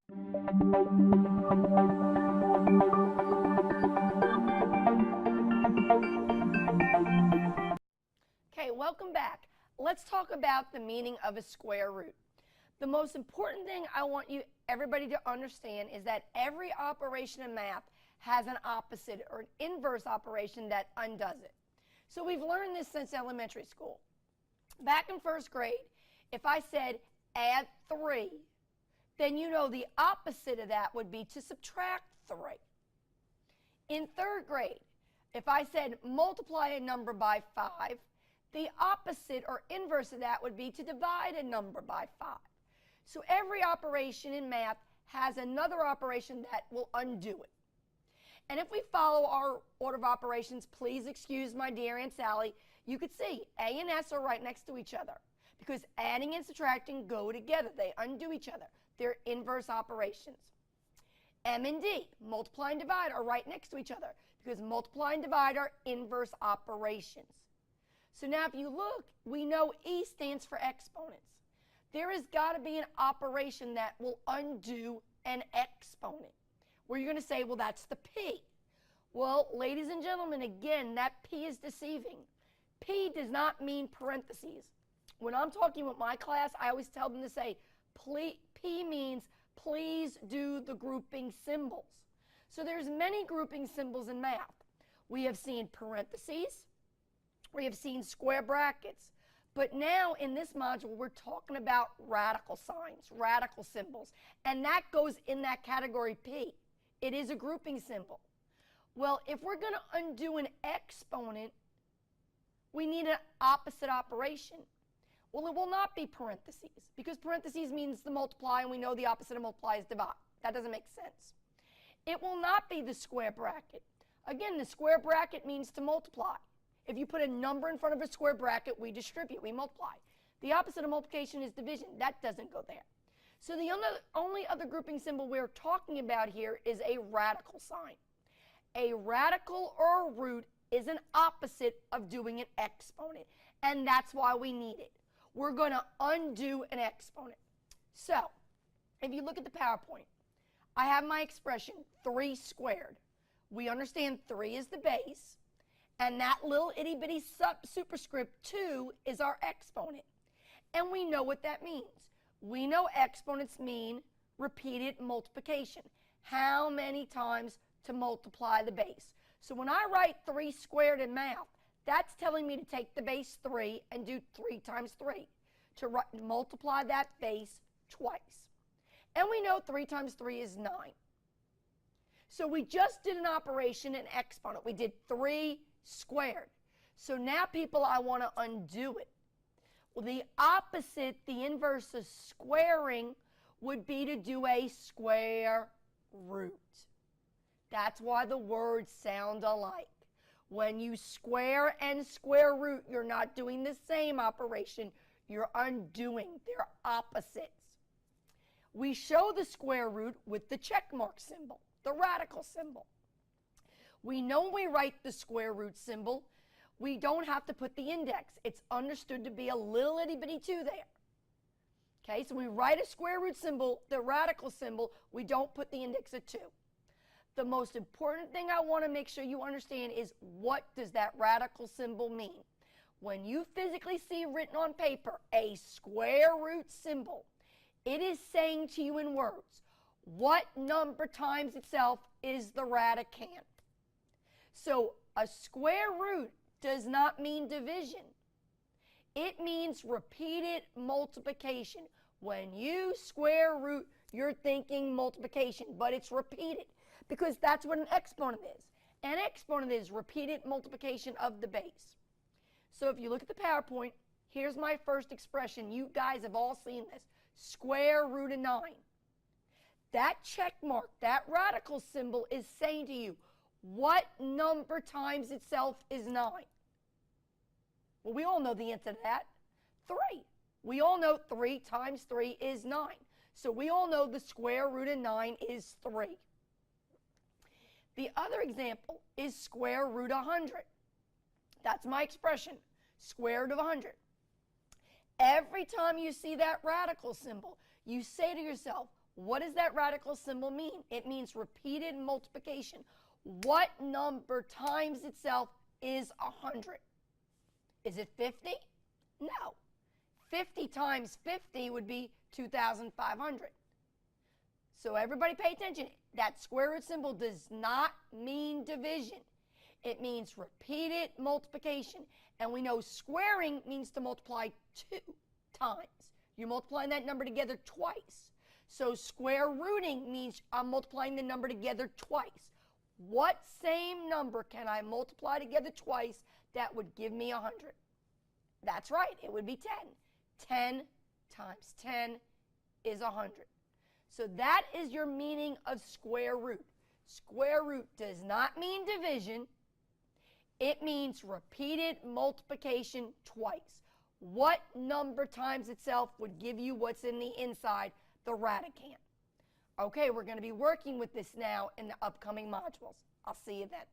Okay, welcome back. Let's talk about the meaning of a square root. The most important thing I want everybody to understand is that every operation in math has an opposite or an inverse operation that undoes it. So we've learned this since elementary school. Back in first grade, if I said add 3, then you know the opposite of that would be to subtract 3. In third grade, if I said multiply a number by 5, the opposite or inverse of that would be to divide a number by 5. So every operation in math has another operation that will undo it. And if we follow our order of operations, please excuse my dear Aunt Sally, you could see A and S are right next to each other because adding and subtracting go together. They undo each other. They're inverse operations. M and D, multiply and divide, are right next to each other because multiply and divide are inverse operations. So now if you look, we know E stands for exponents. There has got to be an operation that will undo an exponent, where you're going to say, well, that's the P. Well, ladies and gentlemen, again, that P is deceiving. P does not mean parentheses. When I'm talking with my class, I always tell them to say, P means please do the grouping symbols. So there's many grouping symbols in math. We have seen parentheses. We have seen square brackets. But now in this module, we're talking about radical signs, radical symbols. And that goes in that category P. It is a grouping symbol. Well, if we're going to undo an exponent, we need an opposite operation. Well, it will not be parentheses, because parentheses means to multiply, and we know the opposite of multiply is divide. That doesn't make sense. It will not be the square bracket. Again, the square bracket means to multiply. If you put a number in front of a square bracket, we distribute, we multiply. The opposite of multiplication is division. That doesn't go there. So the only other grouping symbol we're talking about here is a radical sign. A radical or a root is an opposite of doing an exponent, and that's why we need it. We're going to undo an exponent. So if you look at the PowerPoint, I have my expression 3 squared. We understand 3 is the base. And that little itty bitty superscript 2 is our exponent. And we know what that means. We know exponents mean repeated multiplication. How many times to multiply the base? So when I write 3 squared in math, that's telling me to take the base 3 and do 3 times 3 to multiply that base twice. And we know 3 times 3 is 9. So we just did an operation, an exponent. We did 3 squared. So now, people, I want to undo it. Well, the opposite, the inverse of squaring, would be to do a square root. That's why the words sound alike. When you square and square root, you're not doing the same operation. You're undoing. They're opposites. We show the square root with the check mark symbol, the radical symbol. We know when we write the square root symbol, we don't have to put the index. It's understood to be a little itty bitty 2 there. Okay, so we write a square root symbol, the radical symbol, we don't put the index of 2. The most important thing I want to make sure you understand is, what does that radical symbol mean? When you physically see written on paper a square root symbol, it is saying to you in words, what number times itself is the radicand? So a square root does not mean division. It means repeated multiplication. When you square root, you're thinking multiplication, but it's repeated, because that's what an exponent is. An exponent is repeated multiplication of the base. So if you look at the PowerPoint, here's my first expression. You guys have all seen this. Square root of 9. That check mark, that radical symbol, is saying to you, what number times itself is 9? Well, we all know the answer to that. 3. We all know 3 times 3 is 9. So we all know the square root of 9 is 3. The other example is square root of 100. That's my expression, square root of 100. Every time you see that radical symbol, you say to yourself, What does that radical symbol mean? It means repeated multiplication. What number times itself is 100? Is it 50? No. 50 times 50 would be 2,500. So everybody pay attention. That square root symbol does not mean division. It means repeated multiplication. And we know squaring means to multiply 2 times. You're multiplying that number together twice. So square rooting means I'm multiplying the number together twice. What same number can I multiply together twice that would give me 100? That's right, it would be 10. 10 times 10 is 100. So that is your meaning of square root. Square root does not mean division. It means repeated multiplication twice. What number times itself would give you what's in the inside, the radicand? Okay, we're going to be working with this now in the upcoming modules. I'll see you then.